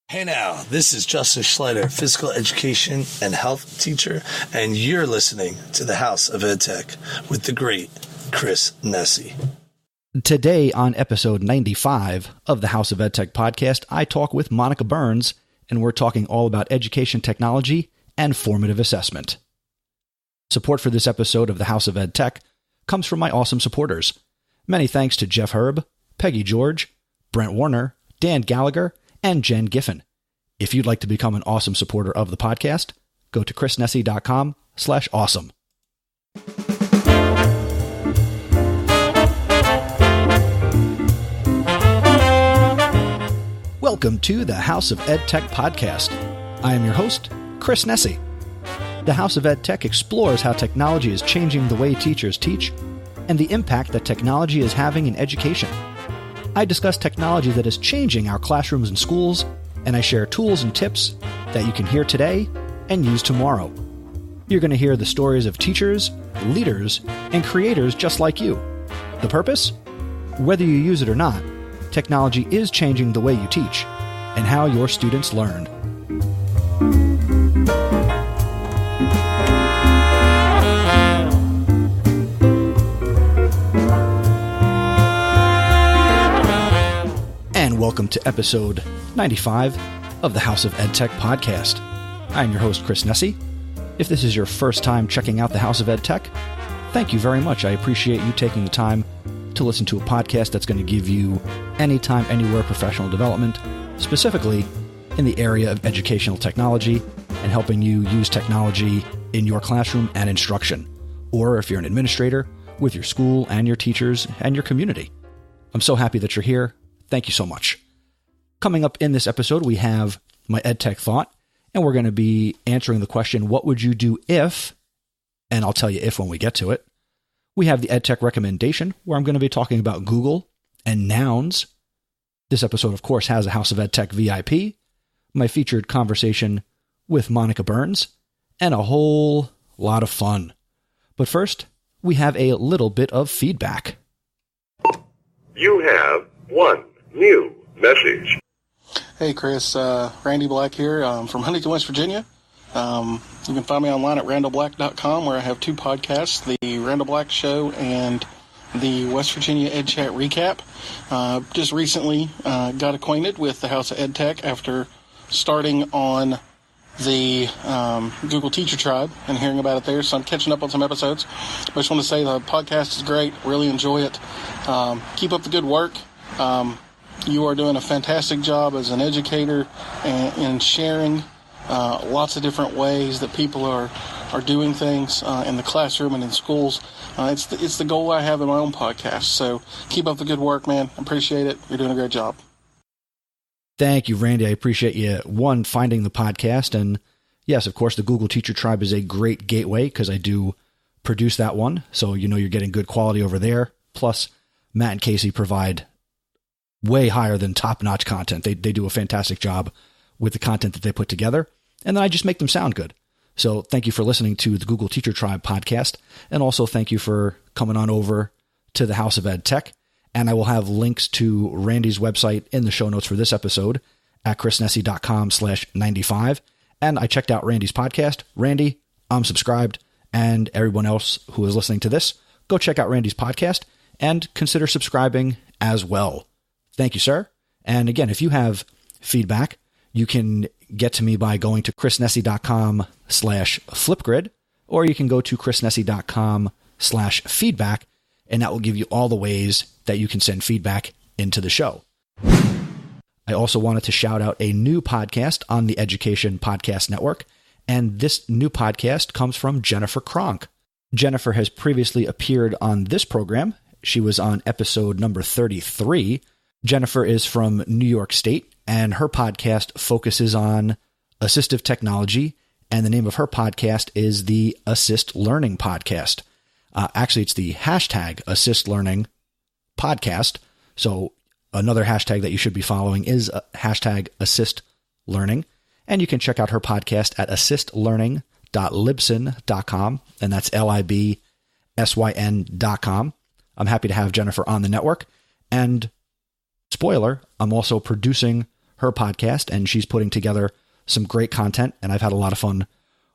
Hey now, this is Justin Schleider, physical education and health teacher, and you're listening to the House of Edtech with the great Chris Nesi. Today on episode 95 of the House of Edtech podcast, I talk with Monica Burns, and we're talking all about education technology and formative assessment. Support for this episode of the House of Edtech comes from my awesome supporters. Many thanks to Jeff Herb, Peggy George, Brent Warner, Dan Gallagher, and Jen Giffen. If you'd like to become an awesome supporter of the podcast, go to chrisnesi.com/awesome. Welcome to the House of EdTech podcast. I am your host, Chris Nesi. The House of EdTech explores how technology is changing the way teachers teach and the impact that technology is having in education. I discuss technology that is changing our classrooms and schools, and I share tools and tips that you can hear today and use tomorrow. You're going to hear the stories of teachers, leaders, and creators just like you. The purpose? Whether you use it or not, technology is changing the way you teach and how your students learn. And welcome to episode 95 of the House of EdTech podcast. I'm your host, Chris Nesi. If this is your first time checking out the House of EdTech, thank you very much. I appreciate you taking the time to listen to a podcast that's going to give you anytime, anywhere professional development, specifically in the area of educational technology and helping you use technology in your classroom and instruction, or if you're an administrator, with your school and your teachers and your community. I'm so happy that you're here. Thank you so much. Coming up in this episode, we have my EdTech thought, and we're going to be answering the question, what would you do if, and I'll tell you if when we get to it. We have the EdTech recommendation, where I'm going to be talking about Google and nouns. This episode, of course, has a House of EdTech VIP, my featured conversation with Monica Burns, and a whole lot of fun. But first, we have a little bit of feedback. You have one new message. Hey Chris, Randy Black here from Huntington, West Virginia. You can find me online at randallblack.com, where I have two podcasts, the Randall Black Show and the West Virginia EdChat Recap. Just recently got acquainted with the House of EdTech after starting on the Google Teacher Tribe and hearing about it there, so I'm catching up on some episodes. But I just want to say the podcast is great, really enjoy it. Keep up the good work. You are doing a fantastic job as an educator and sharing lots of different ways that people are doing things in the classroom and in schools. It's the goal I have in my own podcast. So keep up the good work, man. Appreciate it. You're doing a great job. Thank you, Randy. I appreciate you, one, finding the podcast. And yes, of course, the Google Teacher Tribe is a great gateway because I do produce that one. So you know you're getting good quality over there. Plus, Matt and Casey provide way higher than top-notch content. They do a fantastic job with the content that they put together. And then I just make them sound good. So thank you for listening to the Google Teacher Tribe podcast. And also thank you for coming on over to the House of EdTech. And I will have links to Randy's website in the show notes for this episode at chrisnesi.com/95. And I checked out Randy's podcast. Randy, I'm subscribed. And everyone else who is listening to this, go check out Randy's podcast and consider subscribing as well. Thank you, sir. And again, if you have feedback, you can get to me by going to chrisnesi.com/flipgrid, or you can go to chrisnesi.com/feedback, and that will give you all the ways that you can send feedback into the show. I also wanted to shout out a new podcast on the Education Podcast Network, and this new podcast comes from Jennifer Kronk. Jennifer has previously appeared on this program. She was on episode number 33. Jennifer is from New York State, and her podcast focuses on assistive technology, and the name of her podcast is the Assist Learning Podcast. Actually, it's the hashtag Assist Learning Podcast. So another hashtag that you should be following is hashtag Assist Learning. And you can check out her podcast at assistlearning.libsyn.com, and that's LIBSYN.com. I'm happy to have Jennifer on the network. And spoiler, I'm also producing her podcast, and she's putting together some great content, and I've had a lot of fun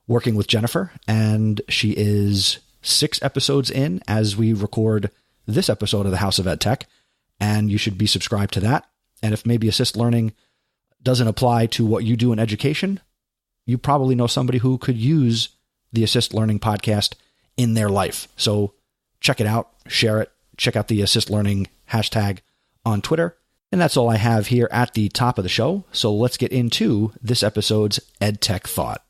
working with Jennifer, and she is 6 episodes in as we record this episode of the House of EdTech, and you should be subscribed to that. And if maybe assist learning doesn't apply to what you do in education, you probably know somebody who could use the Assist Learning podcast in their life. So check it out, share it, check out the Assist Learning hashtag on Twitter. And that's all I have here at the top of the show. So let's get into this episode's EdTech Thought.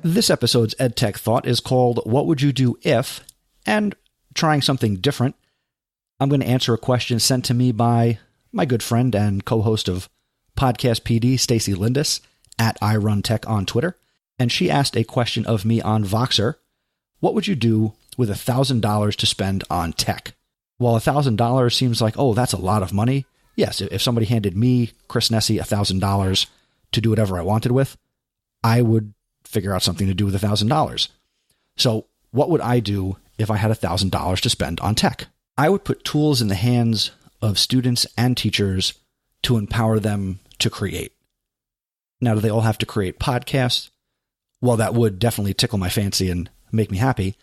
This episode's EdTech Thought is called What Would You Do If? And trying something different, I'm going to answer a question sent to me by my good friend and co-host of Podcast PD, Stacy Lindis, at iRunTech on Twitter. And she asked a question of me on Voxer. What would you do with $1,000 to spend on tech? While $1,000 seems like, oh, that's a lot of money. Yes, if somebody handed me, Chris Nessie, $1,000 to do whatever I wanted with, I would figure out something to do with $1,000. So what would I do if I had $1,000 to spend on tech? I would put tools in the hands of students and teachers to empower them to create. Now, do they all have to create podcasts? Well, that would definitely tickle my fancy and make me happy.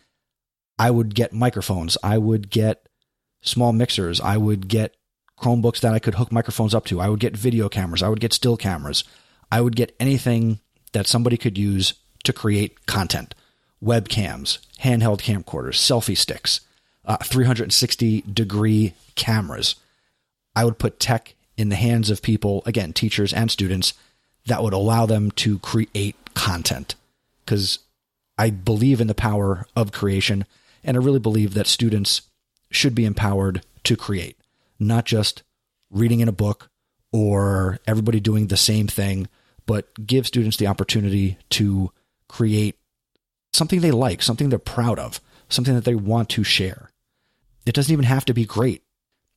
I would get microphones. I would get small mixers. I would get Chromebooks that I could hook microphones up to. I would get video cameras. I would get still cameras. I would get anything that somebody could use to create content. Webcams, handheld camcorders, selfie sticks, 360-degree cameras. I would put tech in the hands of people, again, teachers and students, that would allow them to create content. Because I believe in the power of creation, and I really believe that students should be empowered to create, not just reading in a book or everybody doing the same thing, but give students the opportunity to create something they like, something they're proud of, something that they want to share. It doesn't even have to be great.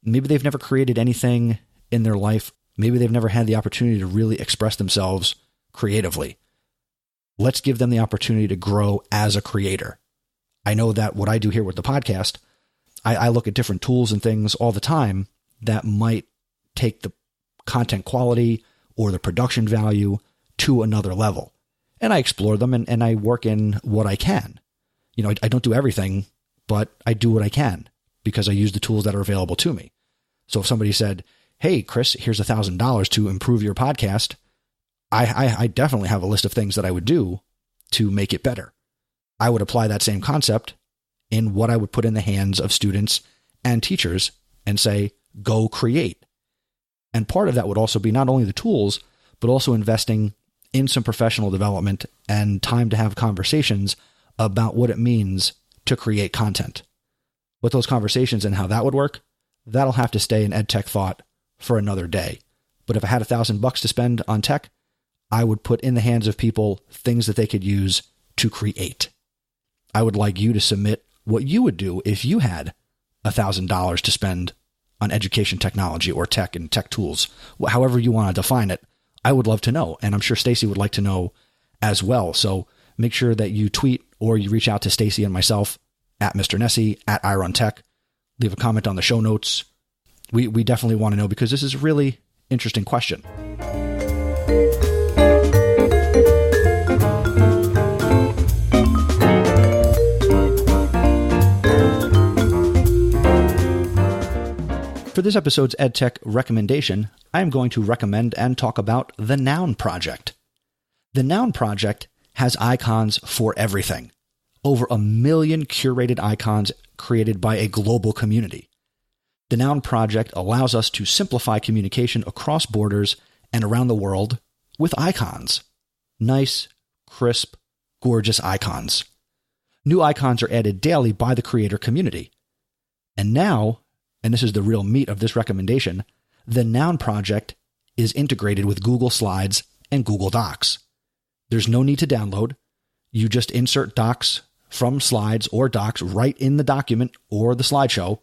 Maybe they've never created anything in their life. Maybe they've never had the opportunity to really express themselves creatively. Let's give them the opportunity to grow as a creator. I know that what I do here with the podcast, I look at different tools and things all the time that might take the content quality or the production value to another level. And I explore them and I work in what I can. You know, I don't do everything, but I do what I can because I use the tools that are available to me. So if somebody said, hey, Chris, here's $1,000 to improve your podcast, I definitely have a list of things that I would do to make it better. I would apply that same concept in what I would put in the hands of students and teachers and say, go create. And part of that would also be not only the tools, but also investing in some professional development and time to have conversations about what it means to create content. What those conversations and how that would work, that'll have to stay in EdTech Thought for another day. But if I had $1,000 to spend on tech, I would put in the hands of people things that they could use to create. I would like you to submit what you would do if you had $1,000 to spend on education technology or tech and tech tools, however you want to define it. I would love to know, and I'm sure Stacy would like to know as well. So make sure that you tweet or you reach out to Stacy and myself at Mr. Nessie, at iRunTech. Leave a comment on the show notes. We definitely want to know because this is a really interesting question. For this episode's EdTech recommendation, I am going to recommend and talk about the Noun Project. The Noun Project has icons for everything. Over 1 million curated icons created by a global community. The Noun Project allows us to simplify communication across borders and around the world with icons. Nice, crisp, gorgeous icons. New icons are added daily by the creator community. And now, and this is the real meat of this recommendation, the Noun Project is integrated with Google Slides and Google Docs. There's no need to download. You just insert docs from Slides or Docs right in the document or the slideshow,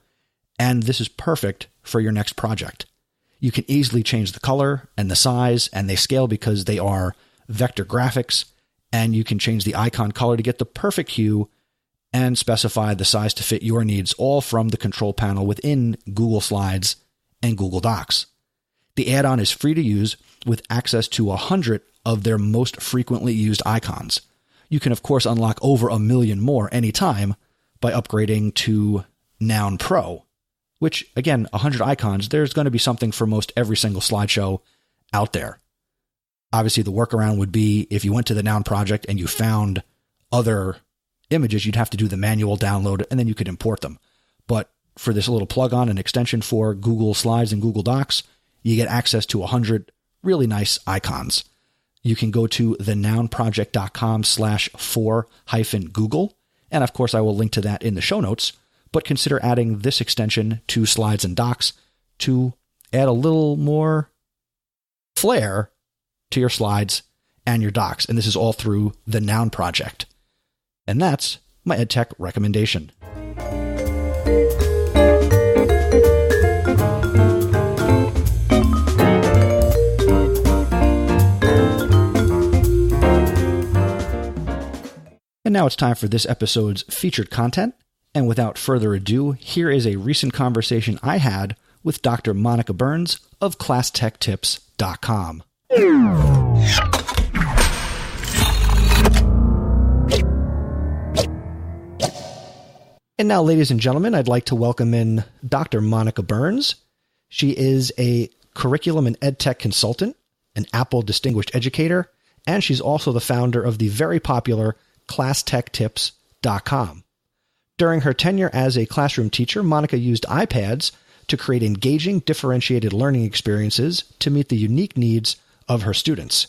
and this is perfect for your next project. You can easily change the color and the size, and they scale because they are vector graphics, and you can change the icon color to get the perfect hue and specify the size to fit your needs, all from the control panel within Google Slides and Google Docs. The add-on is free to use with access to 100 of their most frequently used icons. You can, of course, unlock over 1 million more anytime by upgrading to Noun Pro, which, again, 100 icons, there's going to be something for most every single slideshow out there. Obviously, the workaround would be if you went to the Noun project and you found other images, you'd have to do the manual download, and then you could import them. But for this little plug-on and extension for Google Slides and Google Docs, you get access to 100 really nice icons. You can go to thenounproject.com/for-Google. And of course, I will link to that in the show notes, but consider adding this extension to Slides and Docs to add a little more flair to your slides and your docs. And this is all through the Noun Project. And that's my EdTech recommendation. And now it's time for this episode's featured content. And without further ado, here is a recent conversation I had with Dr. Monica Burns of ClassTechTips.com. And now, ladies and gentlemen, I'd like to welcome in Dr. Monica Burns. She is a curriculum and EdTech consultant, an Apple Distinguished Educator, and she's also the founder of the very popular ClassTechTips.com. During her tenure as a classroom teacher, Monica used iPads to create engaging, differentiated learning experiences to meet the unique needs of her students.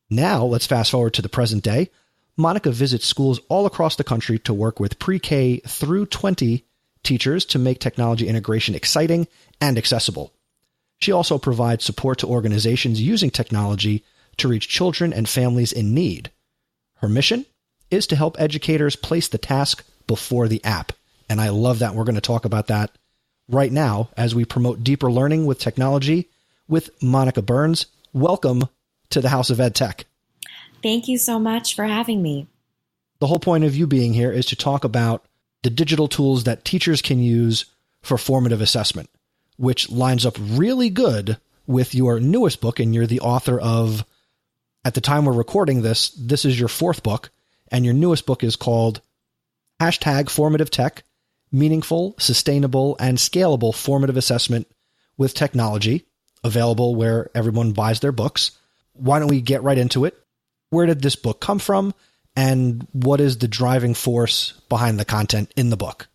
Now, let's fast forward to the present day. Monica visits schools all across the country to work with pre-K through 20 teachers to make technology integration exciting and accessible. She also provides support to organizations using technology to reach children and families in need. Her mission is to help educators place the task before the app. And I love that. We're going to talk about that right now as we promote deeper learning with technology with Monica Burns. Welcome to the House of EdTech. Thank you so much for having me. The whole point of you being here is to talk about the digital tools that teachers can use for formative assessment, which lines up really good with your newest book. And you're the author of, at the time we're recording this, this is your 4th book. And your newest book is called #Formative Tech, Meaningful, Sustainable, and Scalable Formative Assessment with Technology, available where everyone buys their books. Why don't we get right into it? Where did this book come from? And what is the driving force behind the content in the book?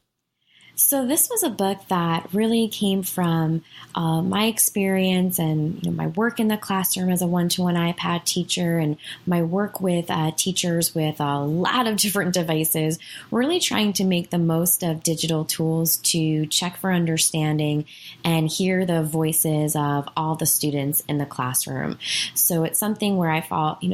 So this was a book that really came from my experience and my work in the classroom as a one-to-one iPad teacher and my work with teachers with a lot of different devices, really trying to make the most of digital tools to check for understanding and hear the voices of all the students in the classroom. So it's something where I thought,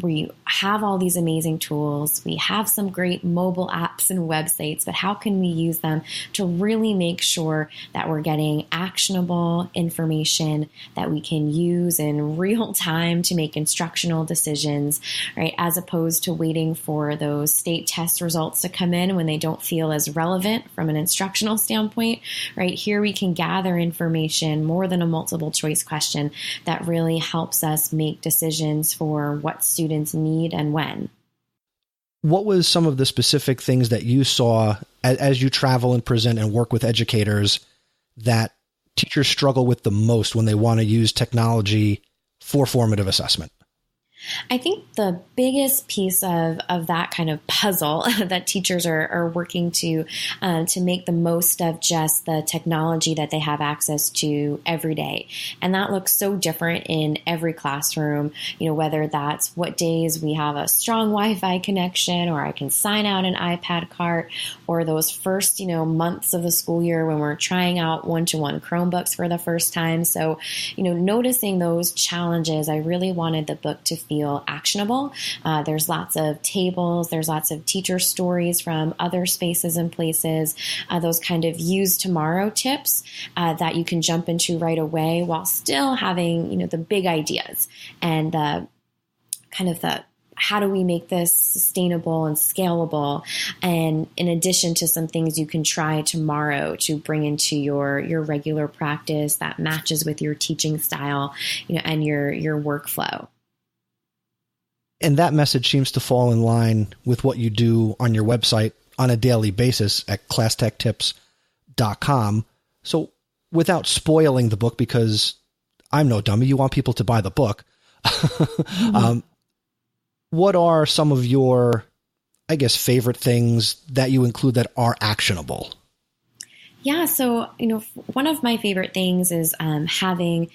we have all these amazing tools, we have some great mobile apps and websites, but how can we use them to really make sure that we're getting actionable information that we can use in real time to make instructional decisions, right? As opposed to waiting for those state test results to come in when they don't feel as relevant from an instructional standpoint, right? Here we can gather information more than a multiple choice question that really helps us make decisions for what students need and when. What was some of the specific things that you saw as you travel and present and work with educators that teachers struggle with the most when they want to use technology for formative assessment? I think the biggest piece of that kind of puzzle that teachers are working to make the most of just the technology that they have access to every day. And that looks so different in every classroom, whether that's what days we have a strong Wi-Fi connection or I can sign out an iPad cart, or those first, months of the school year when we're trying out one-to-one Chromebooks for the first time. So, noticing those challenges, I really wanted the book to feel actionable. There's lots of tables, there's lots of teacher stories from other spaces and places, those kind of use tomorrow tips that you can jump into right away while still having, the big ideas and the how do we make this sustainable and scalable? And in addition to some things you can try tomorrow to bring into your regular practice that matches with your teaching style, and your workflow. And that message seems to fall in line with what you do on your website on a daily basis at classtechtips.com. So without spoiling the book, because I'm no dummy, you want people to buy the book. What are some of your, I guess, favorite things that you include that are actionable? Yeah, so, one of my favorite things is having,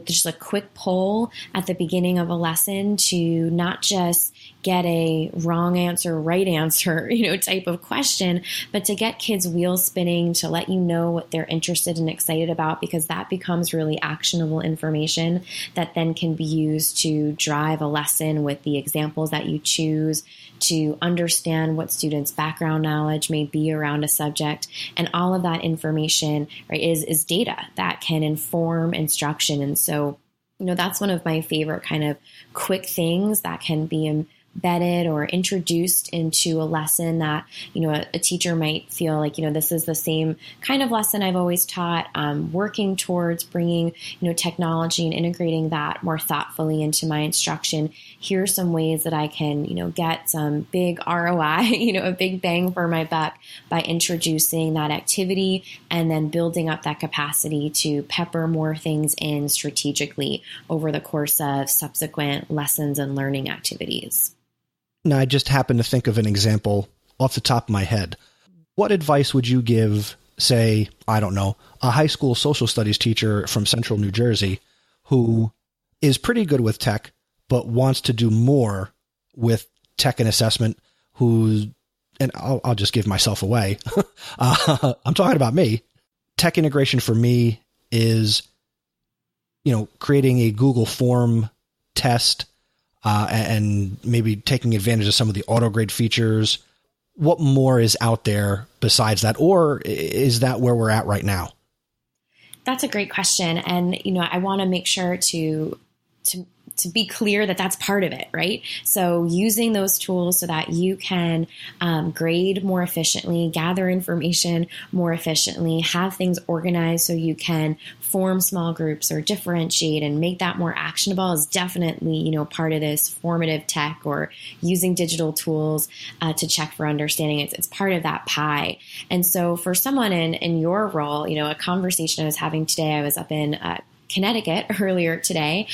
just a quick poll at the beginning of a lesson to not just get a wrong answer, right answer, type of question, but to get kids' wheels spinning, to let you know what they're interested and excited about, because that becomes really actionable information that then can be used to drive a lesson with the examples that you choose, to understand what students' background knowledge may be around a subject. And all of that information, right, is data that can inform instruction. And so, that's one of my favorite kind of quick things that can be embedded or introduced into a lesson that, a teacher might feel like, this is the same kind of lesson I've always taught, working towards bringing, technology and integrating that more thoughtfully into my instruction. Here's some ways that I can, get some big ROI, a big bang for my buck by introducing that activity and then building up that capacity to pepper more things in strategically over the course of subsequent lessons and learning activities. Now, I just happened to think of an example off the top of my head. What advice would you give, say, I don't know, a high school social studies teacher from central New Jersey who is pretty good with tech, but wants to do more with tech and assessment, and I'll just give myself away. I'm talking about me. Tech integration for me is, creating a Google form test, and maybe taking advantage of some of the auto grade features. What more is out there besides that? Or is that where we're at right now? That's a great question. And, I want to make sure to be clear that that's part of it, right? So using those tools so that you can grade more efficiently, gather information more efficiently, have things organized so you can form small groups or differentiate and make that more actionable is definitely, part of this formative tech or using digital tools to check for understanding. It's part of that pie. And so for someone in your role, a conversation I was having today, I was up in Connecticut earlier today,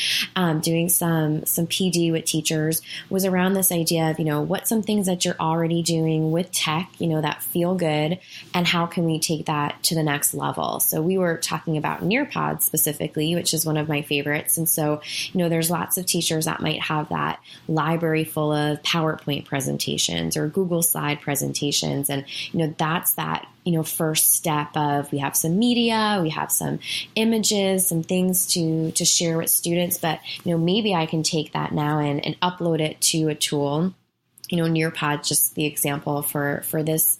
doing some PD with teachers, was around this idea of, what's some things that you're already doing with tech, that feel good, and how can we take that to the next level? So we were talking about Nearpod specifically, which is one of my favorites. And so, there's lots of teachers that might have that library full of PowerPoint presentations or Google slide presentations. And, that's that first step of, we have some media, we have some images, some things to share with students, but, maybe I can take that now and upload it to a tool. Nearpod, just the example for this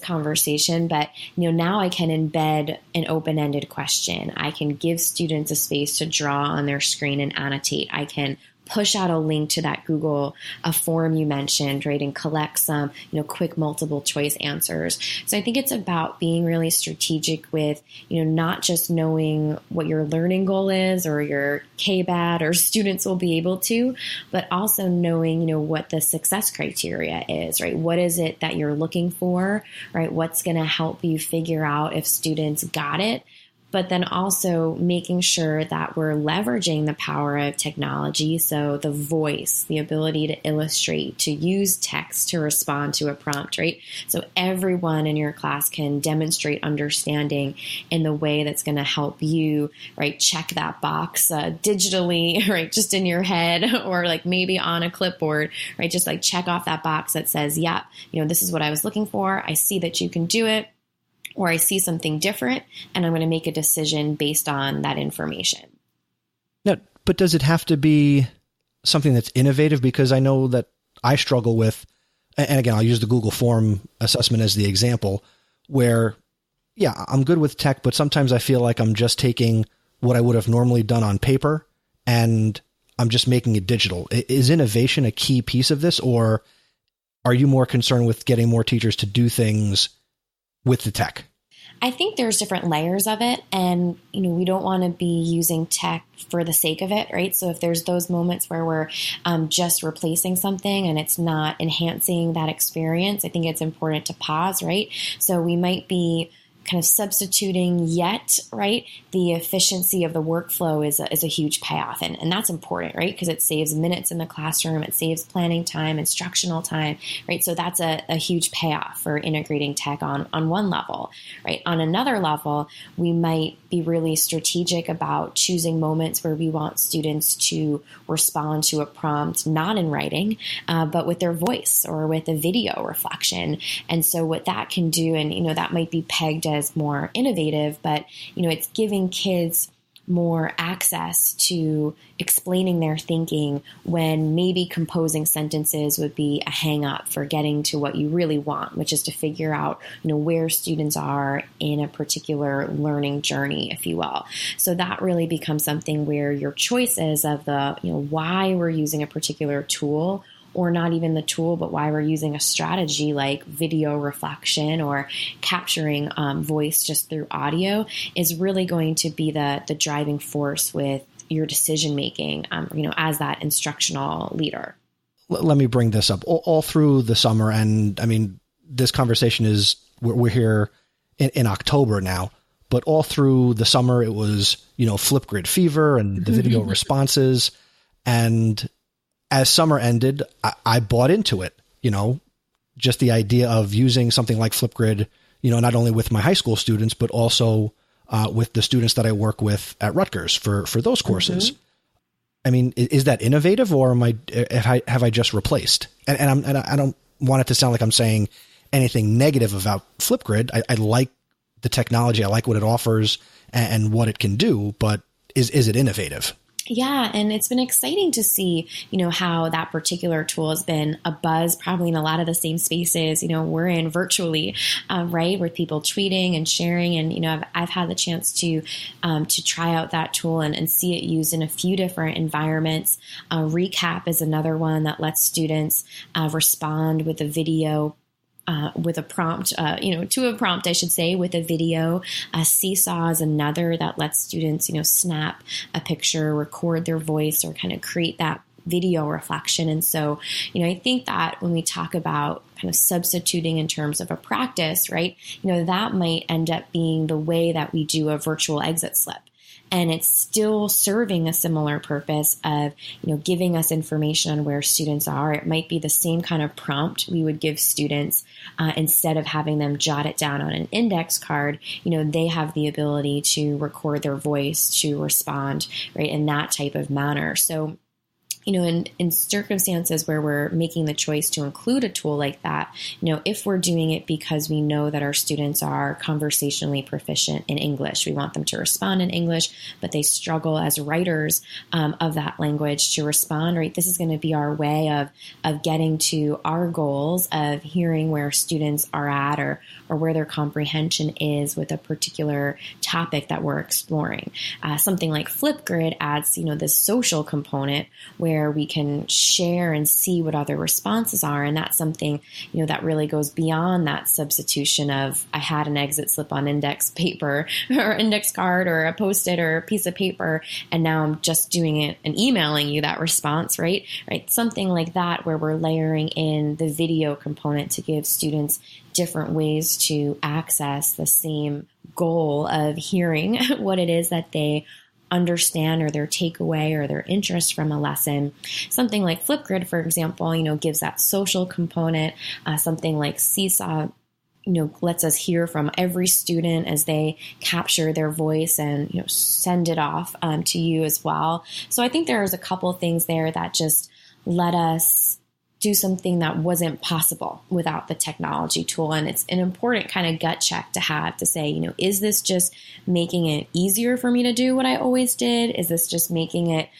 conversation, but now I can embed an open-ended question. I can give students a space to draw on their screen and annotate. I can push out a link to that Google form you mentioned, right, and collect some, quick multiple choice answers. So I think it's about being really strategic with, not just knowing what your learning goal is or your KBAD or students will be able to, but also knowing, what the success criteria is, right? What is it that you're looking for, right? What's going to help you figure out if students got it? But then also making sure that we're leveraging the power of technology. So the voice, the ability to illustrate, to use text to respond to a prompt, right? So everyone in your class can demonstrate understanding in the way that's going to help you, right, check that box digitally, right, just in your head or like maybe on a clipboard, right? Just like check off that box that says, yeah, this is what I was looking for. I see that you can do it. Or I see something different, and I'm going to make a decision based on that information. Now, but does it have to be something that's innovative? Because I know that I struggle with, and again, I'll use the Google form assessment as the example, where, yeah, I'm good with tech, but sometimes I feel like I'm just taking what I would have normally done on paper, and I'm just making it digital. Is innovation a key piece of this, or are you more concerned with getting more teachers to do things with the tech? I think there's different layers of it, and we don't want to be using tech for the sake of it, right? So if there's those moments where we're just replacing something and it's not enhancing that experience, I think it's important to pause, right? So we might be kind of substituting yet, right? The efficiency of the workflow is a huge payoff. And that's important, right? Because it saves minutes in the classroom. It saves planning time, instructional time, right? So that's a huge payoff for integrating tech on one level, right? On another level, we might be really strategic about choosing moments where we want students to respond to a prompt, not in writing, but with their voice or with a video reflection. And so what that can do, and, that might be pegged as more innovative, but, it's giving kids more access to explaining their thinking when maybe composing sentences would be a hang up for getting to what you really want, which is to figure out, where students are in a particular learning journey, if you will. So that really becomes something where your choices of the, why we're using a particular tool, or not even the tool, but why we're using a strategy like video reflection or capturing voice just through audio is really going to be the driving force with your decision making, as that instructional leader. Let me bring this up all through the summer. And I mean, this conversation is, we're here in October now, but all through the summer, it was, Flipgrid fever and the video responses. And as summer ended, I bought into it, just the idea of using something like Flipgrid, not only with my high school students, but also with the students that I work with at Rutgers for those courses. Mm-hmm. I mean, is that innovative, or have I just replaced? And I don't want it to sound like I'm saying anything negative about Flipgrid. I like the technology. I like what it offers and what it can do, but is it innovative? Yeah, and it's been exciting to see, how that particular tool has been a buzz, probably in a lot of the same spaces, we're in virtually, right, with people tweeting and sharing. And, I've had the chance to try out that tool and see it used in a few different environments. Recap is another one that lets students respond with a video. With a prompt, to a prompt, I should say, with a video. Seesaw is another that lets students, snap a picture, record their voice, or kind of create that video reflection. And so, I think that when we talk about kind of substituting in terms of a practice, right, that might end up being the way that we do a virtual exit slip. And it's still serving a similar purpose of, giving us information on where students are. It might be the same kind of prompt we would give students instead of having them jot it down on an index card. They have the ability to record their voice, to respond, right, in that type of manner. So, in circumstances where we're making the choice to include a tool like that, if we're doing it because we know that our students are conversationally proficient in English, we want them to respond in English, but they struggle as writers of that language to respond, right? This is going to be our way of getting to our goals of hearing where students are at or where their comprehension is with a particular topic that we're exploring. Something like Flipgrid adds, this social component where we can share and see what other responses are. And that's something, that really goes beyond that substitution of I had an exit slip on index paper or index card or a Post-it or a piece of paper, and now I'm just doing it and emailing you that response, right? Something like that where we're layering in the video component to give students different ways to access the same goal of hearing what it is that they understand or their takeaway or their interest from a lesson. Something like Flipgrid, for example, gives that social component. Something like Seesaw, lets us hear from every student as they capture their voice and, send it off to you as well. So I think there's a couple things there that just let us do something that wasn't possible without the technology tool. And it's an important kind of gut check to have to say, is this just making it easier for me to do what I always did? Is this just making it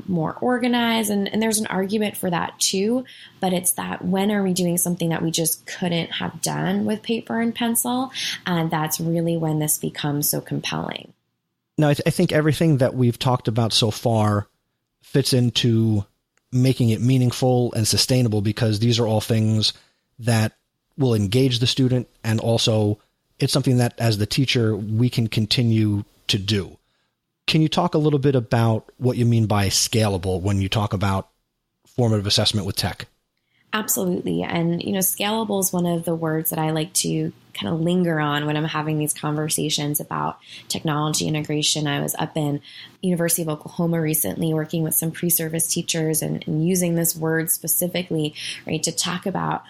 more organized? And there's an argument for that too, but it's that when are we doing something that we just couldn't have done with paper and pencil? And that's really when this becomes so compelling. Now, I think everything that we've talked about so far fits into making it meaningful and sustainable, because these are all things that will engage the student, and also it's something that as the teacher we can continue to do. Can you talk a little bit about what you mean by scalable when you talk about formative assessment with tech? Absolutely. And, scalable is one of the words that I like to kind of linger on when I'm having these conversations about technology integration. I was up in University of Oklahoma recently working with some pre-service teachers and using this word specifically, right, to talk about,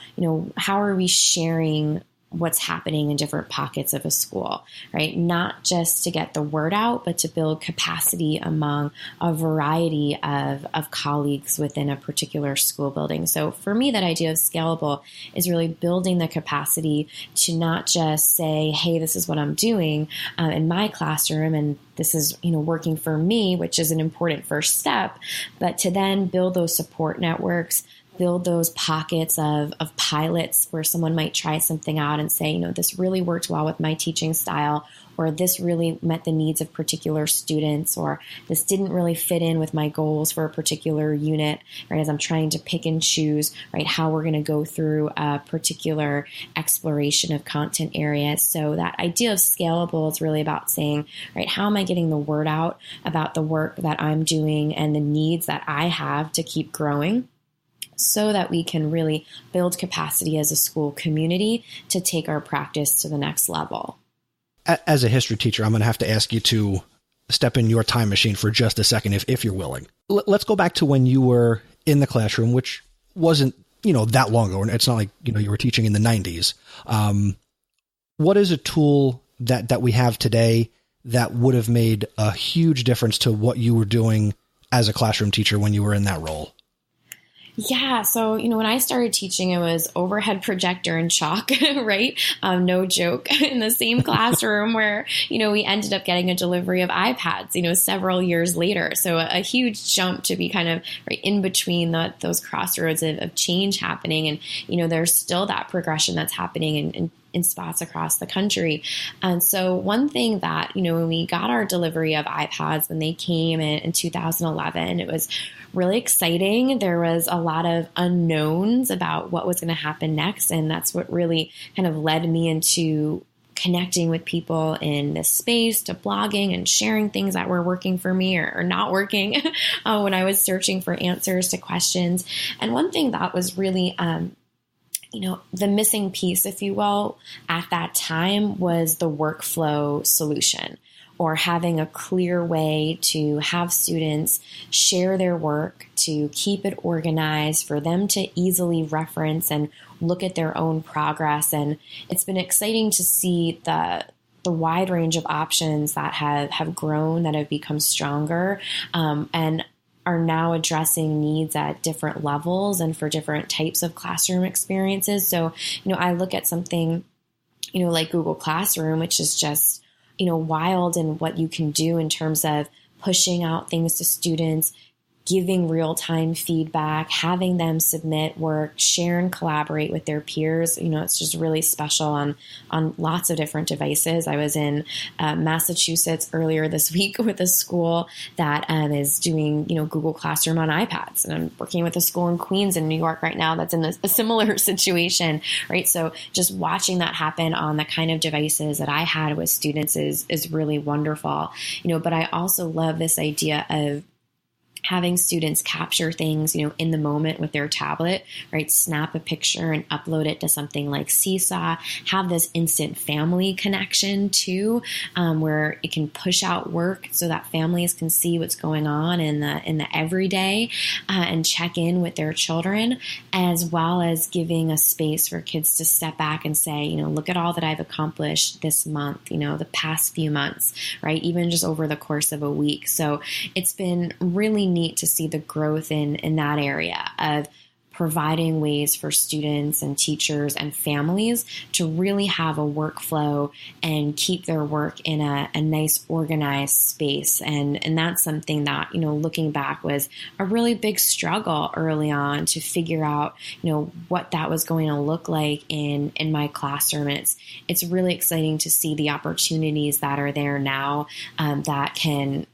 how are we sharing what's happening in different pockets of a school, right? Not just to get the word out, but to build capacity among a variety of colleagues within a particular school building. So for me, that idea of scalable is really building the capacity to not just say, hey, this is what I'm doing in my classroom, and this is, working for me, which is an important first step, but to then build those support networks, build those pockets of pilots where someone might try something out and say, this really worked well with my teaching style, or this really met the needs of particular students, or this didn't really fit in with my goals for a particular unit, right? As I'm trying to pick and choose, right, how we're going to go through a particular exploration of content areas. So that idea of scalable is really about saying, right, how am I getting the word out about the work that I'm doing and the needs that I have to keep growing, so that we can really build capacity as a school community to take our practice to the next level. As a history teacher, I'm going to have to ask you to step in your time machine for just a second, if you're willing. Let's go back to when you were in the classroom, which wasn't, that long ago. It's not like, you were teaching in the 90s. What is a tool that we have today that would have made a huge difference to what you were doing as a classroom teacher when you were in that role? Yeah. So, when I started teaching, it was overhead projector and chalk, right? No joke. In the same classroom where, we ended up getting a delivery of iPads, several years later. So a huge jump to be kind of right in between those crossroads of change happening. And, there's still that progression that's happening in spots across the country. And so one thing that, when we got our delivery of iPads, when they came in 2011, it was really exciting. There was a lot of unknowns about what was going to happen next. And that's what really kind of led me into connecting with people in this space, to blogging and sharing things that were working for me or not working when I was searching for answers to questions. And one thing that was really, the missing piece, if you will, at that time was the workflow solution, or having a clear way to have students share their work, to keep it organized, for them to easily reference and look at their own progress. And it's been exciting to see the wide range of options that have grown, that have become stronger, and are now addressing needs at different levels and for different types of classroom experiences. So, I look at something, like Google Classroom, which is just, wild in what you can do in terms of pushing out things to students, giving real-time feedback, having them submit work, share and collaborate with their peers. It's just really special on lots of different devices. I was in Massachusetts earlier this week with a school that is doing, Google Classroom on iPads. And I'm working with a school in Queens in New York right now that's in a similar situation, right? So just watching that happen on the kind of devices that I had with students is really wonderful. But I also love this idea of having students capture things, in the moment with their tablet, right? Snap a picture and upload it to something like Seesaw, have this instant family connection too, where it can push out work so that families can see what's going on in the everyday, and check in with their children, as well as giving a space for kids to step back and say, look at all that I've accomplished this month, the past few months, right? Even just over the course of a week. So it's been really neat to see the growth in that area of providing ways for students and teachers and families to really have a workflow and keep their work in a nice organized space. And that's something that, looking back, was a really big struggle early on to figure out, what that was going to look like in my classroom. And it's really exciting to see the opportunities that are there now, that can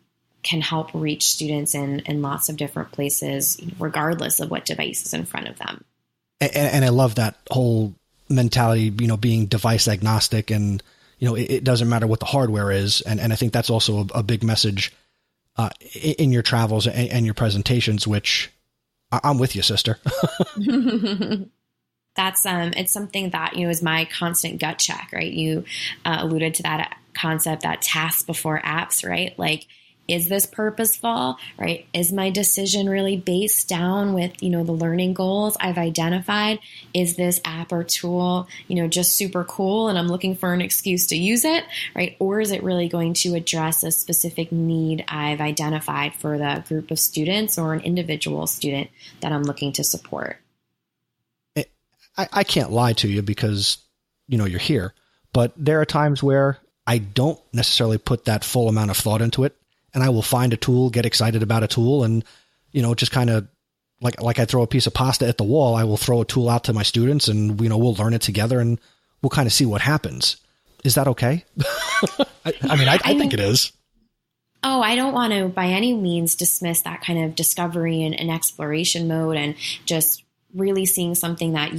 can help reach students in lots of different places, regardless of what device is in front of them. And I love that whole mentality, being device agnostic, and, it doesn't matter what the hardware is. And I think that's also a big message in your travels and your presentations, which I'm with you, sister. That's it's something that, is my constant gut check, right? You alluded to that concept, that task before apps, right? Like, is this purposeful, right? Is my decision really based down with, the learning goals I've identified? Is this app or tool, just super cool and I'm looking for an excuse to use it, right? Or is it really going to address a specific need I've identified for the group of students or an individual student that I'm looking to support? I can't lie to you because, you're here, but there are times where I don't necessarily put that full amount of thought into it. And I will find a tool, get excited about a tool, and, just kind of like I throw a piece of pasta at the wall, I will throw a tool out to my students and, we'll learn it together and we'll kind of see what happens. Is that okay? I think it is. Oh, I don't want to by any means dismiss that kind of discovery and exploration mode, and just really seeing something that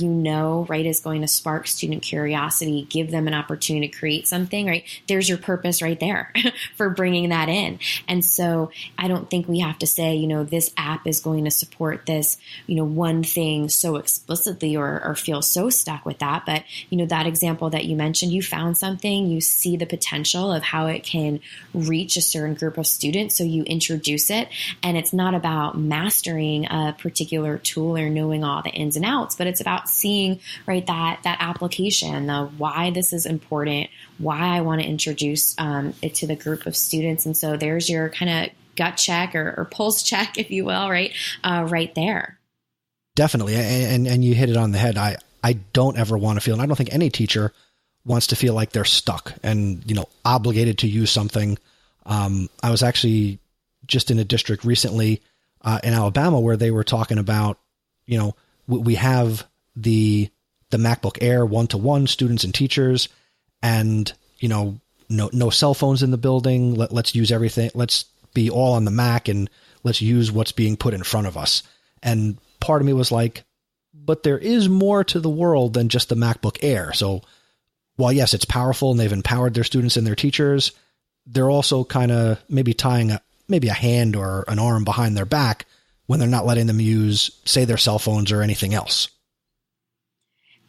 right, is going to spark student curiosity, give them an opportunity to create something, right? There's your purpose right there for bringing that in. And so I don't think we have to say, this app is going to support this, one thing so explicitly or feel so stuck with that. But, that example that you mentioned, you found something, you see the potential of how it can reach a certain group of students. So you introduce it, and it's not about mastering a particular tool or knowing all the ins and outs, but it's about seeing, right, that application, the why this is important, why I want to introduce it to the group of students. And so there's your kind of gut check or pulse check, if you will, right, right there. Definitely. And you hit it on the head. I don't ever want to feel, and I don't think any teacher wants to feel like they're stuck and, obligated to use something. I was actually just in a district recently in Alabama where they were talking about, we have the MacBook Air 1-to-1 students and teachers, and, no cell phones in the building. Let's use everything. Let's be all on the Mac and let's use what's being put in front of us. And part of me was like, but there is more to the world than just the MacBook Air. So while yes, it's powerful and they've empowered their students and their teachers, they're also kind of maybe tying a hand or an arm behind their back when they're not letting them use, say, their cell phones or anything else.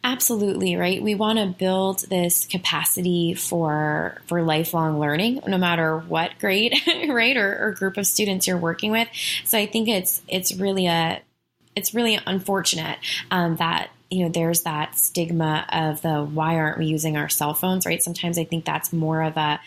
Absolutely, right? We want to build this capacity for lifelong learning, no matter what grade, right, or group of students you're working with. So I think it's really unfortunate that there's that stigma of the why aren't we using our cell phones, right? Sometimes I think that's more of a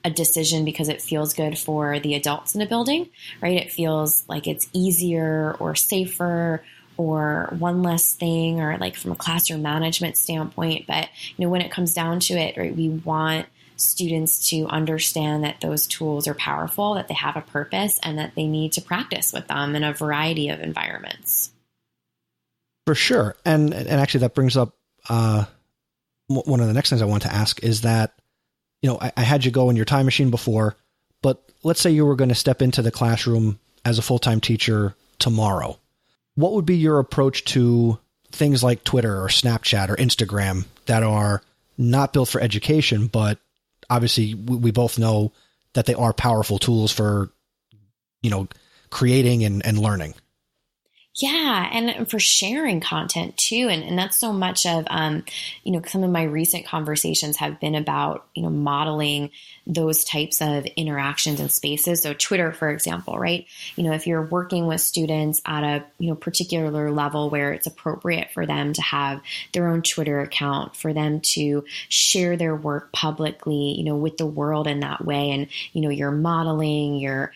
decision because it feels good for the adults in the building, right? It feels like it's easier or safer or one less thing, or like from a classroom management standpoint. But, when it comes down to it, right, we want students to understand that those tools are powerful, that they have a purpose, and that they need to practice with them in a variety of environments. For sure. And actually that brings up one of the next things I want to ask is that, I had you go in your time machine before, but let's say you were going to step into the classroom as a full-time teacher tomorrow. What would be your approach to things like Twitter or Snapchat or Instagram that are not built for education, but obviously we both know that they are powerful tools for, creating and learning? Yeah, and for sharing content too, and that's so much of some of my recent conversations have been about modeling those types of interactions and spaces. So Twitter, for example, right? If you're working with students at a particular level where it's appropriate for them to have their own Twitter account, for them to share their work publicly, with the world in that way, and you're modeling, you're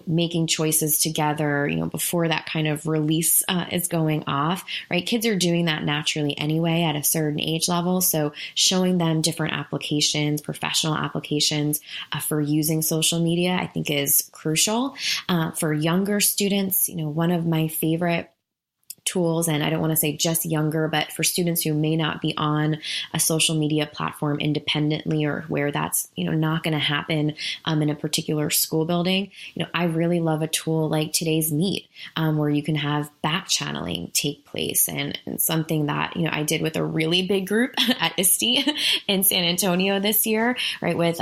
making choices together, before that kind of release is going off, right? Kids are doing that naturally anyway at a certain age level. So showing them different applications, professional applications for using social media, I think is crucial. For younger students, one of my favorite tools, and I don't want to say just younger, but for students who may not be on a social media platform independently, or where that's, not going to happen in a particular school building, I really love a tool like Today's Meet, where you can have back channeling take place, and something that, I did with a really big group at ISTE in San Antonio this year, right, with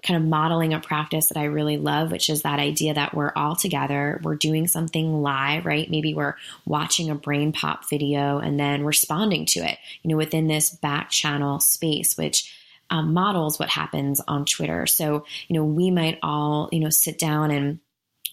kind of modeling a practice that I really love, which is that idea that we're all together, we're doing something live, right? Maybe we're watching a brain pop video and then responding to it, within this back channel space, which models what happens on Twitter. So, we might all, sit down and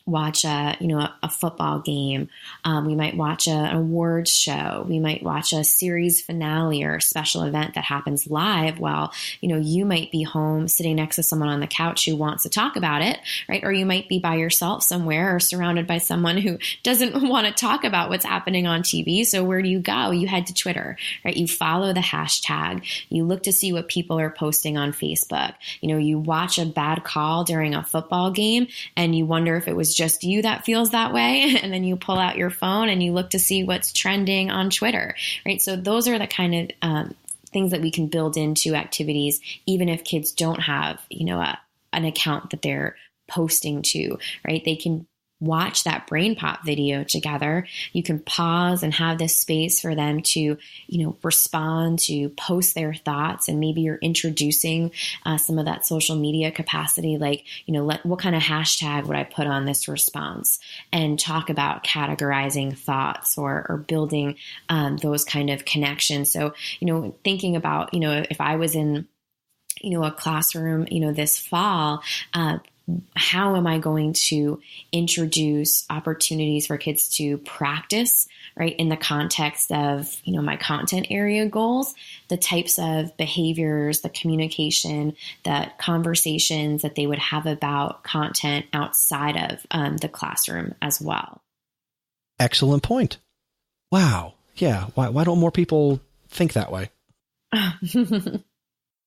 watch a football game. We might watch an awards show. We might watch a series finale or a special event that happens live while, you might be home sitting next to someone on the couch who wants to talk about it, right? Or you might be by yourself somewhere or surrounded by someone who doesn't want to talk about what's happening on TV. So where do you go? You head to Twitter, right? You follow the hashtag. You look to see what people are posting on Facebook. You watch a bad call during a football game and you wonder if it was just you that feels that way. And then you pull out your phone and you look to see what's trending on Twitter, right? So those are the kind of things that we can build into activities, even if kids don't have, an account that they're posting to, right? They can watch that brain pop video together. You can pause and have this space for them to, respond, to post their thoughts. And maybe you're introducing some of that social media capacity, like, what kind of hashtag would I put on this response, and talk about categorizing thoughts or building those kind of connections. So, thinking about, if I was in, a classroom, this fall, how am I going to introduce opportunities for kids to practice, right, in the context of, my content area goals, the types of behaviors, the communication, the conversations that they would have about content outside of the classroom as well. Excellent point. Wow. Yeah. Why don't more people think that way?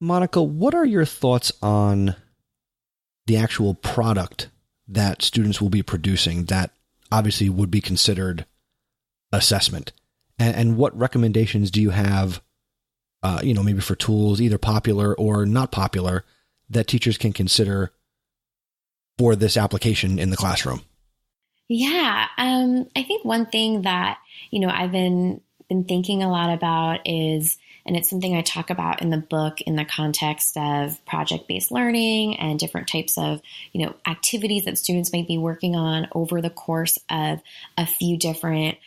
Monica, what are your thoughts on the actual product that students will be producing that obviously would be considered assessment? And what recommendations do you have, maybe for tools, either popular or not popular, that teachers can consider for this application in the classroom? Yeah. I think one thing that, I've been thinking a lot about is, and it's something I talk about in the book in the context of project-based learning and different types of, activities that students might be working on over the course of a few different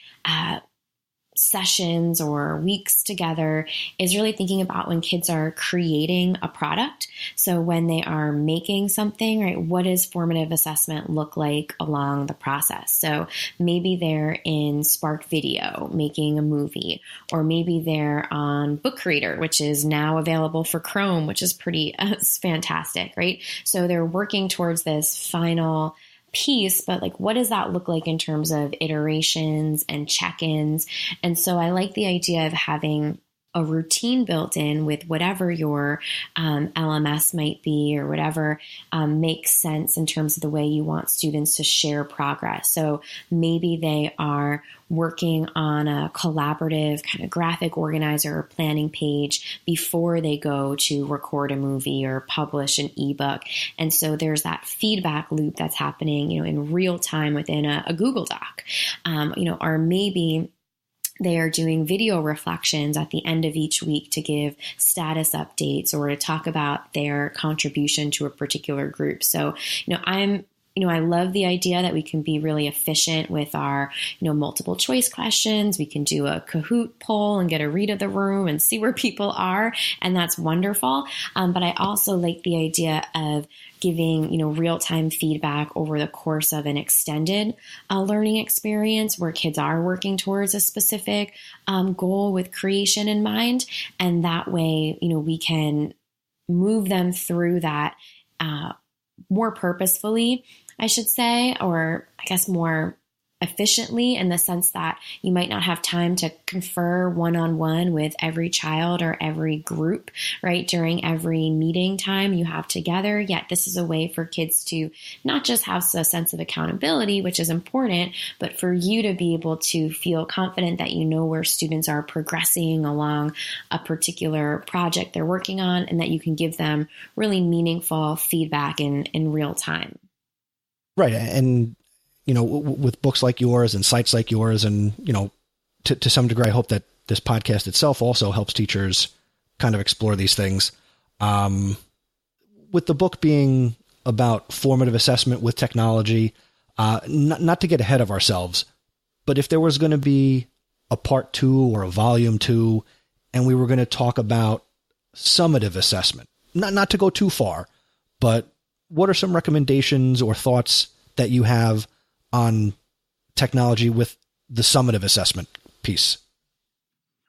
sessions or weeks together, is really thinking about when kids are creating a product. So when they are making something, right, what does formative assessment look like along the process? So maybe they're in Spark Video making a movie, or maybe they're on Book Reader, which is now available for Chrome, which is pretty fantastic, right? So they're working towards this final piece, but like, what does that look like in terms of iterations and check-ins? And so I like the idea of having a routine built in with whatever your LMS might be, or whatever makes sense in terms of the way you want students to share progress. So maybe they are working on a collaborative kind of graphic organizer or planning page before they go to record a movie or publish an ebook. And so there's that feedback loop that's happening, in real time within a Google Doc, or maybe they are doing video reflections at the end of each week to give status updates or to talk about their contribution to a particular group. So, I love the idea that we can be really efficient with our, multiple choice questions. We can do a Kahoot poll and get a read of the room and see where people are. And that's wonderful. But I also like the idea of giving, real-time feedback over the course of an extended learning experience where kids are working towards a specific goal with creation in mind. And that way, we can move them through that more purposefully, I should say, or I guess more efficiently, in the sense that you might not have time to confer one-on-one with every child or every group, right, during every meeting time you have together. Yet this is a way for kids to not just have a sense of accountability, which is important, but for you to be able to feel confident that you know where students are progressing along a particular project they're working on, and that you can give them really meaningful feedback in real time. Right. And, with books like yours and sites like yours, and, to some degree, I hope that this podcast itself also helps teachers kind of explore these things. With the book being about formative assessment with technology, not to get ahead of ourselves, but if there was going to be a part 2 or a volume 2, and we were going to talk about summative assessment, not to go too far, but what are some recommendations or thoughts that you have on technology with the summative assessment piece?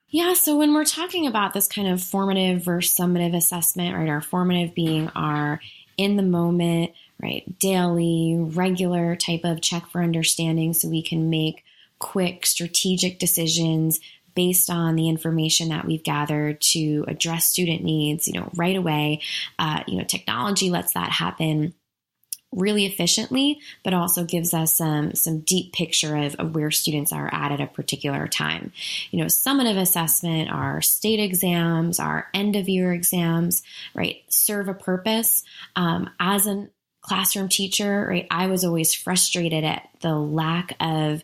Yeah, so when we're talking about this kind of formative versus summative assessment, right, our formative being our in the moment, right, daily, regular type of check for understanding, so we can make quick strategic decisions based on the information that we've gathered to address student needs, right away. Technology lets that happen really efficiently, but also gives us some deep picture of where students are at a particular time. Summative assessment, our state exams, our end of year exams, right, serve a purpose. As a classroom teacher, right, I was always frustrated at the lack of,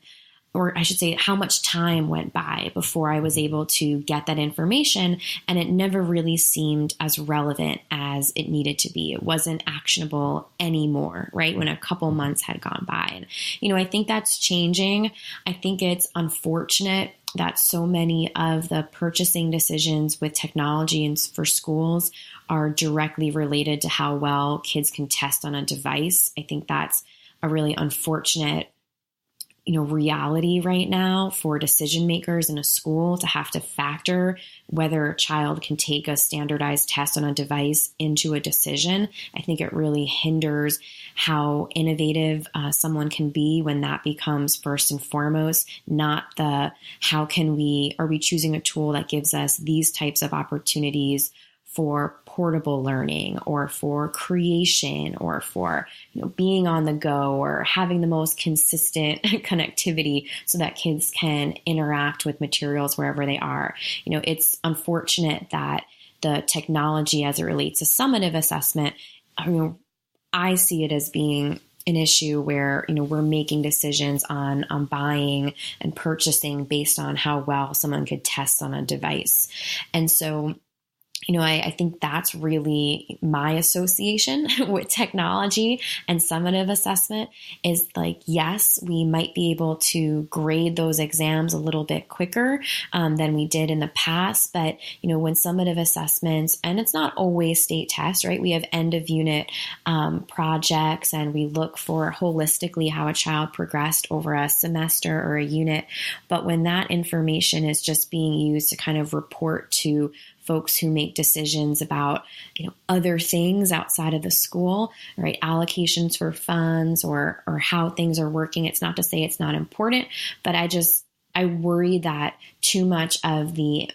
or I should say, how much time went by before I was able to get that information, and it never really seemed as relevant as it needed to be. It wasn't actionable anymore, right, when a couple months had gone by. And, I think that's changing. I think it's unfortunate that so many of the purchasing decisions with technology and for schools are directly related to how well kids can test on a device. I think that's a really unfortunate reality right now for decision makers in a school, to have to factor whether a child can take a standardized test on a device into a decision. I think it really hinders how innovative someone can be when that becomes first and foremost, not the are we choosing a tool that gives us these types of opportunities for portable learning, or for creation, or for being on the go, or having the most consistent connectivity so that kids can interact with materials wherever they are. It's unfortunate that the technology as it relates to summative assessment, I see it as being an issue where, we're making decisions on buying and purchasing based on how well someone could test on a device. And so I think that's really my association with technology and summative assessment, is like, yes, we might be able to grade those exams a little bit quicker than we did in the past. But, when summative assessments, and it's not always state tests, right? We have end of unit projects, and we look for holistically how a child progressed over a semester or a unit. But when that information is just being used to kind of report to folks who make decisions about, other things outside of the school, right? Allocations for funds or how things are working. It's not to say it's not important, but I worry that too much of the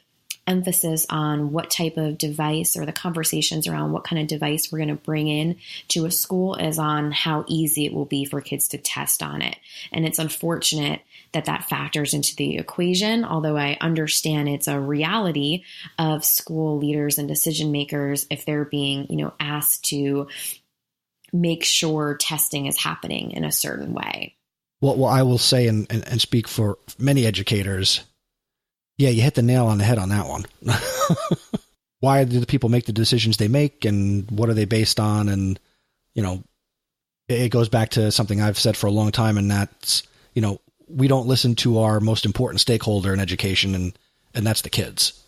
emphasis on what type of device, or the conversations around what kind of device we're going to bring in to a school, is on how easy it will be for kids to test on it. And it's unfortunate that factors into the equation, although I understand it's a reality of school leaders and decision makers if they're being, asked to make sure testing is happening in a certain way. Well, I will say and speak for many educators, yeah, you hit the nail on the head on that one. Why do the people make the decisions they make, and what are they based on? And, it goes back to something I've said for a long time, and that's, we don't listen to our most important stakeholder in education, and that's the kids.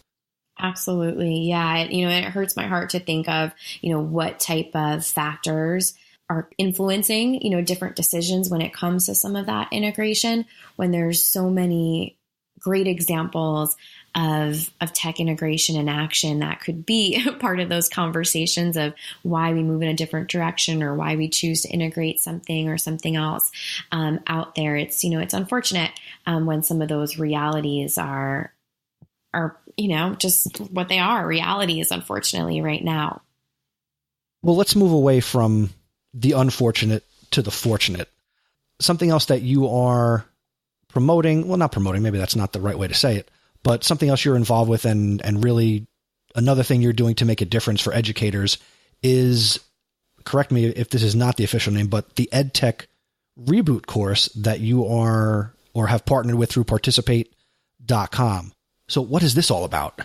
Absolutely. Yeah. It hurts my heart to think of, what type of factors are influencing, different decisions when it comes to some of that integration, when there's so many great examples of tech integration in action that could be part of those conversations of why we move in a different direction or why we choose to integrate something or something else out there. It's, it's unfortunate when some of those realities are, just what they are, realities, unfortunately, right now. Well, let's move away from the unfortunate to the fortunate. Something else that you are promoting, well, not promoting, maybe that's not the right way to say it, but something else you're involved with and really another thing you're doing to make a difference for educators is, correct me if this is not the official name, but the Edtech Reboot course that you are or have partnered with through participate.com. So what is this all about?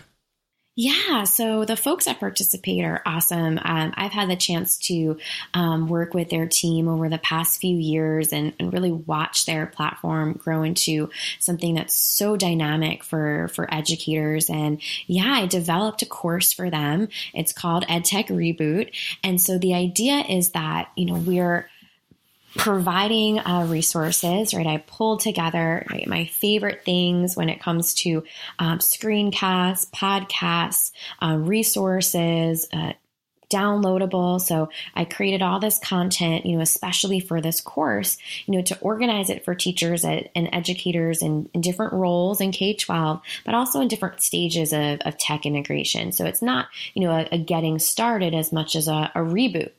Yeah, so the folks that participate are awesome. I've had the chance to work with their team over the past few years and really watch their platform grow into something that's so dynamic for educators. And yeah, I developed a course for them. It's called Edtech Reboot. And so the idea is that, we're providing resources, right? I pulled together my favorite things when it comes to screencasts, podcasts, resources, downloadable. So I created all this content, especially for this course, to organize it for teachers and educators in different roles in K-12, but also in different stages of tech integration. So it's not, a getting started as much as a reboot,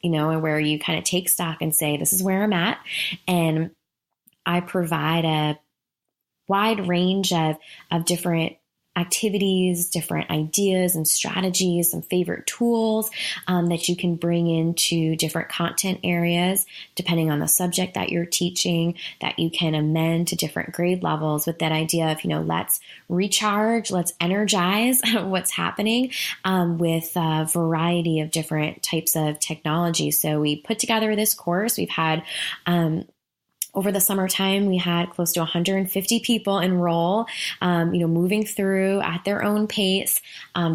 where you kind of take stock and say, this is where I'm at. And I provide a wide range of different activities, different ideas and strategies, some favorite tools that you can bring into different content areas, depending on the subject that you're teaching, that you can amend to different grade levels with that idea of, let's recharge, let's energize what's happening with a variety of different types of technology. So we put together this course. We've had over the summertime, we had close to 150 people enroll, moving through at their own pace,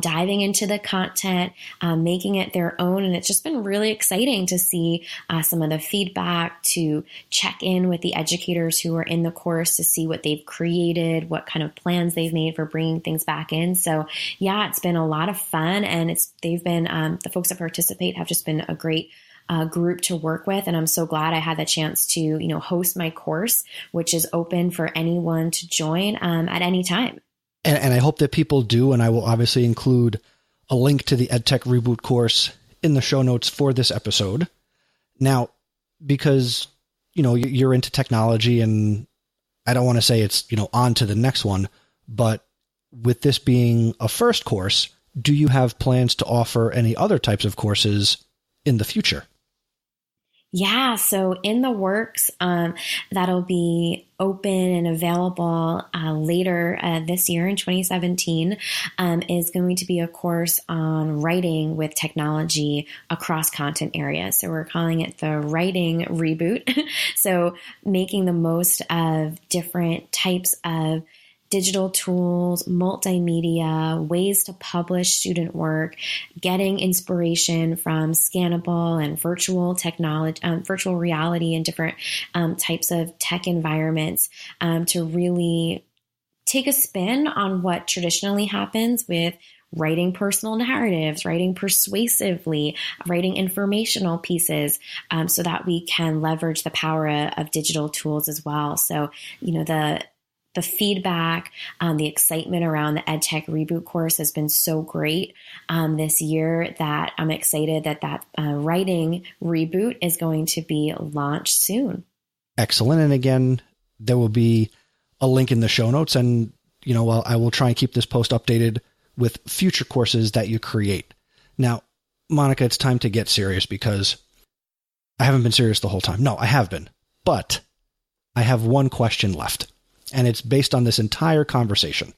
diving into the content, making it their own. And it's just been really exciting to see some of the feedback, to check in with the educators who are in the course to see what they've created, what kind of plans they've made for bringing things back in. So yeah, it's been a lot of fun, and they've been, the folks that participate have just been a great group to work with. And I'm so glad I had the chance to, host my course, which is open for anyone to join at any time. And I hope that people do. And I will obviously include a link to the EdTech Reboot course in the show notes for this episode. Now, because, you're into technology, and I don't want to say it's, on to the next one, but with this being a first course, do you have plans to offer any other types of courses in the future? Yeah, so in the works, that'll be open and available later this year in 2017, is going to be a course on writing with technology across content areas. So we're calling it the Writing Reboot. So making the most of different types of digital tools, multimedia, ways to publish student work, getting inspiration from scannable and virtual technology, virtual reality, and different types of tech environments to really take a spin on what traditionally happens with writing personal narratives, writing persuasively, writing informational pieces, so that we can leverage the power of digital tools as well. So, the feedback, the excitement around the EdTech Reboot course has been so great this year that I'm excited that Writing Reboot is going to be launched soon. Excellent. And again, there will be a link in the show notes, and, I will try and keep this post updated with future courses that you create. Now, Monica, it's time to get serious, because I haven't been serious the whole time. No, I have been, but I have one question left. And it's based on this entire conversation,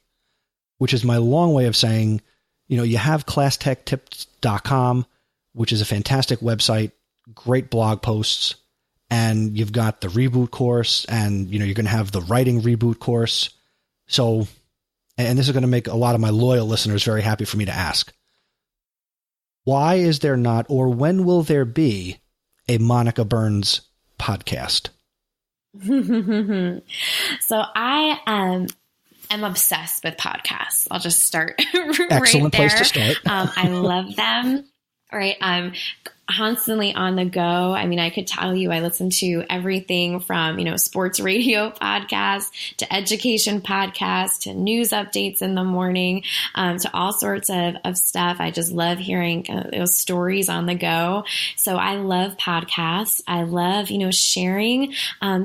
which is my long way of saying, you have classtechtips.com, which is a fantastic website, great blog posts, and you've got the reboot course, and, you're going to have the Writing Reboot course. So, and this is going to make a lot of my loyal listeners very happy for me to ask, why is there not, or when will there be, a Monica Burns podcast? So I am obsessed with podcasts. I'll just start Excellent right there. Place to start. I love them. Right. I'm constantly on the go. I mean, I could tell you I listen to everything from, sports radio podcasts to education podcasts to news updates in the morning, to all sorts of stuff. I just love hearing those stories on the go. So I love podcasts. I love, sharing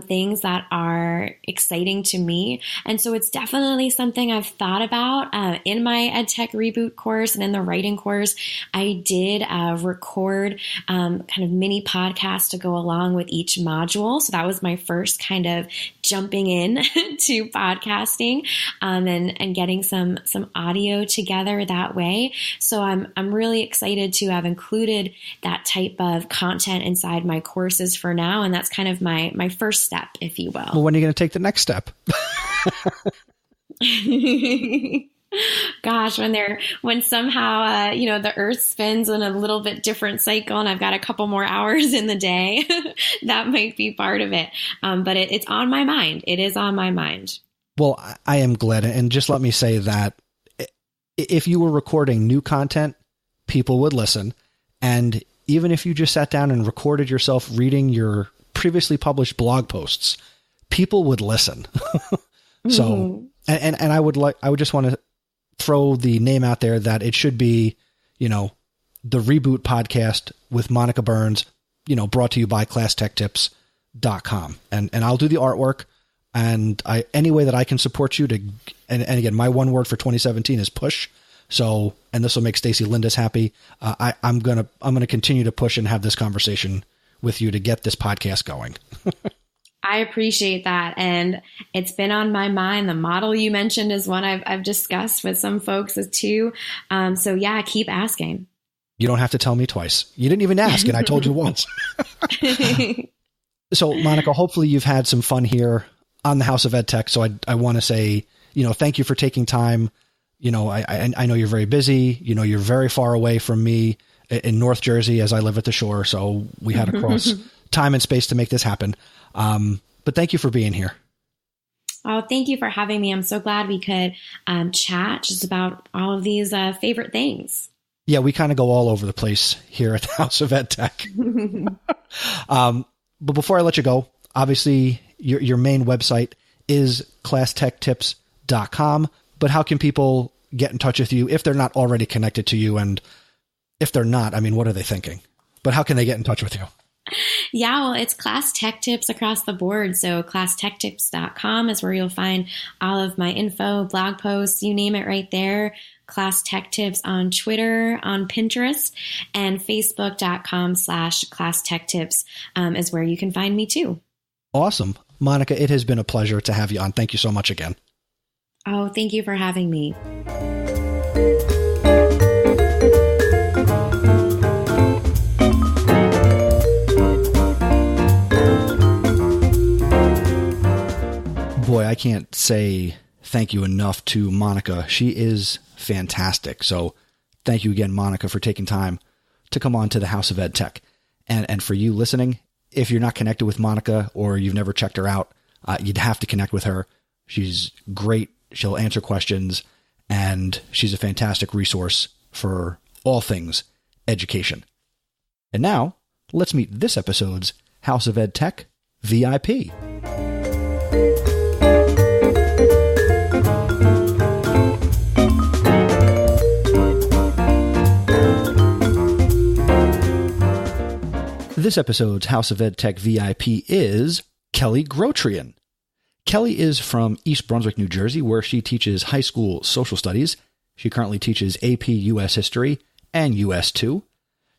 things that are exciting to me. And so it's definitely something I've thought about in my Edtech Reboot course and in the writing course. I did record kind of mini podcasts to go along with each module. So that was my first kind of jumping in to podcasting and getting some audio together that way. So I'm really excited to have included that type of content inside my courses for now. And that's kind of my first step, if you will. Well, when are you going to take the next step? Gosh, when somehow, the earth spins in a little bit different cycle and I've got a couple more hours in the day, that might be part of it. But it's on my mind. It is on my mind. Well, I am glad. And just let me say that if you were recording new content, people would listen. And even if you just sat down and recorded yourself reading your previously published blog posts, people would listen. So, and I would just want to throw the name out there that it should be, the Reboot podcast with Monica Burns, brought to you by ClassTechTips.com. And I'll do the artwork, and any way that I can support you and again, my one word for 2017 is push. So, and this will make Stacy Lindis happy. I'm going to continue to push and have this conversation with you to get this podcast going. I appreciate that. And it's been on my mind. The model you mentioned is one I've discussed with some folks too. So yeah, keep asking. You don't have to tell me twice. You didn't even ask, and I told you once. So Monica, hopefully you've had some fun here on the House of EdTech. So I want to say, thank you for taking time. I know you're very busy. You're very far away from me in North Jersey as I live at the shore. So we had to cross time and space to make this happen. But thank you for being here. Oh, thank you for having me. I'm so glad we could chat just about all of these favorite things. Yeah, we kind of go all over the place here at the House of EdTech. But before I let you go, obviously your main website is ClassTechTips.com. But how can people get in touch with you if they're not already connected to you? And if they're not, what are they thinking? But how can they get in touch with you? Yeah, well, it's Class Tech Tips across the board. So ClassTechTips.com is where you'll find all of my info, blog posts, you name it right there. Class Tech Tips on Twitter, on Pinterest, and Facebook.com/Class Tech Tips is where you can find me too. Awesome. Monica, it has been a pleasure to have you on. Thank you so much again. Oh, thank you for having me. Boy, I can't say thank you enough to Monica. She is fantastic. So thank you again, Monica, for taking time to come on to the House of EdTech. And for you listening, if you're not connected with Monica or you've never checked her out, you'd have to connect with her. She's great. She'll answer questions, and she's a fantastic resource for all things education. And now, let's meet this episode's House of EdTech VIP. This episode's House of EdTech VIP is Kelly Grotrian. Kelly is from East Brunswick, New Jersey, where she teaches high school social studies. She currently teaches AP US History and US 2.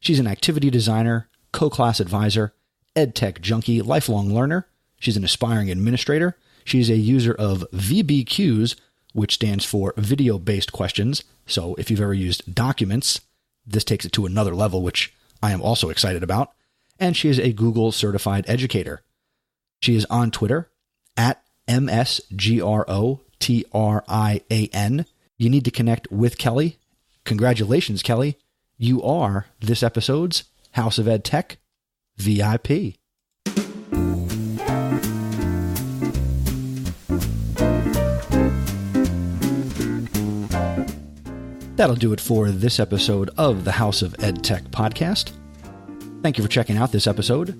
She's an activity designer, co-class advisor, EdTech junkie, lifelong learner. She's an aspiring administrator. She's a user of VBQs, which stands for video-based questions. So if you've ever used documents, this takes it to another level, which I am also excited about. And she is a Google certified educator. She is on Twitter at MSGROTRIAN. You need to connect with Kelly. Congratulations, Kelly. You are this episode's House of EdTech VIP. That'll do it for this episode of the House of EdTech podcast. Thank you for checking out this episode,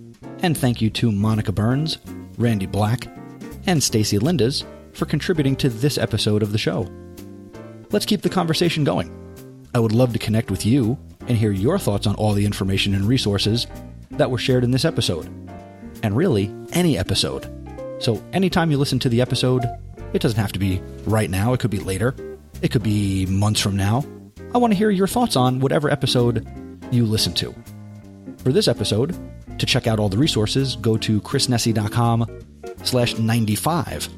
and thank you to Monica Burns, Randy Black, and Stacy Lindes for contributing to this episode of the show. Let's keep the conversation going. I would love to connect with you and hear your thoughts on all the information and resources that were shared in this episode, and really any episode. So anytime you listen to the episode, it doesn't have to be right now, it could be later, it could be months from now. I want to hear your thoughts on whatever episode you listen to. For this episode, to check out all the resources, go to chrisnessy.com/95.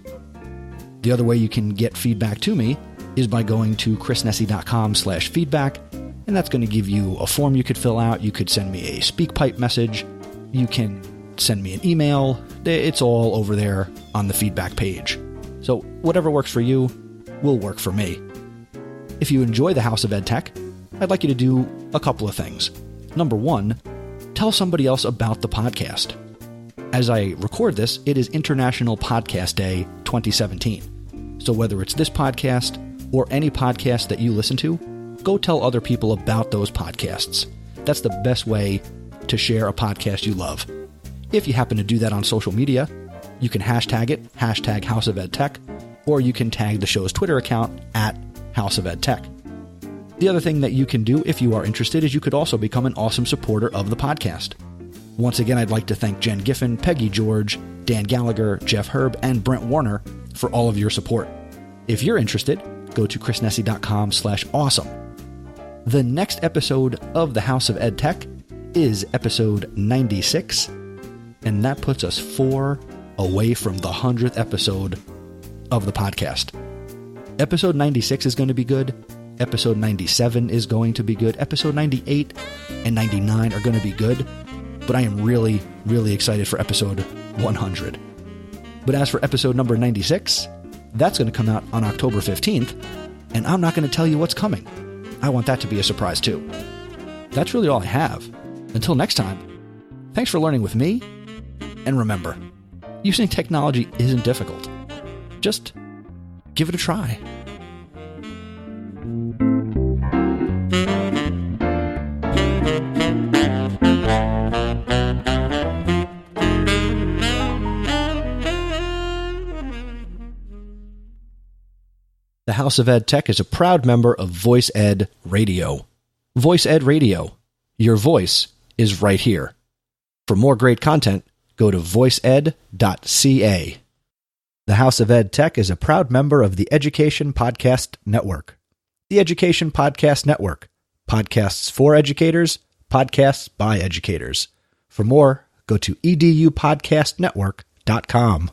The other way you can get feedback to me is by going to chrisnessy.com/feedback, and that's going to give you a form you could fill out. You could send me a SpeakPipe message. You can send me an email. It's all over there on the feedback page. So whatever works for you will work for me. If you enjoy the House of EdTech, I'd like you to do a couple of things. Number one, tell somebody else about the podcast. As I record this, it is International Podcast Day 2017. So whether it's this podcast or any podcast that you listen to, go tell other people about those podcasts. That's the best way to share a podcast you love. If you happen to do that on social media, you can hashtag it, hashtag House of EdTech, or you can tag the show's Twitter account at House of EdTech. The other thing that you can do if you are interested is you could also become an awesome supporter of the podcast. Once again, I'd like to thank Jen Giffen, Peggy George, Dan Gallagher, Jeff Herb, and Brent Warner for all of your support. If you're interested, go to chrisnessy.com/awesome. The next episode of the House of EdTech is episode 96, and that puts us 4 away from the 100th episode of the podcast. Episode 96 is going to be good. Episode 97 is going to be good. Episode 98 and 99 are going to be good. But I am really, really excited for episode 100. But as for episode number 96, that's going to come out on October 15th, and I'm not going to tell you what's coming. I want that to be a surprise too. That's really all I have. Until next time, thanks for learning with me, and remember, using technology isn't difficult. Just give it a try. The House of EdTech is a proud member of Voice Ed Radio. Voice Ed Radio. Your voice is right here. For more great content, go to voiceed.ca. The House of EdTech is a proud member of the Education Podcast Network. The Education Podcast Network. Podcasts for educators, podcasts by educators. For more, go to edupodcastnetwork.com.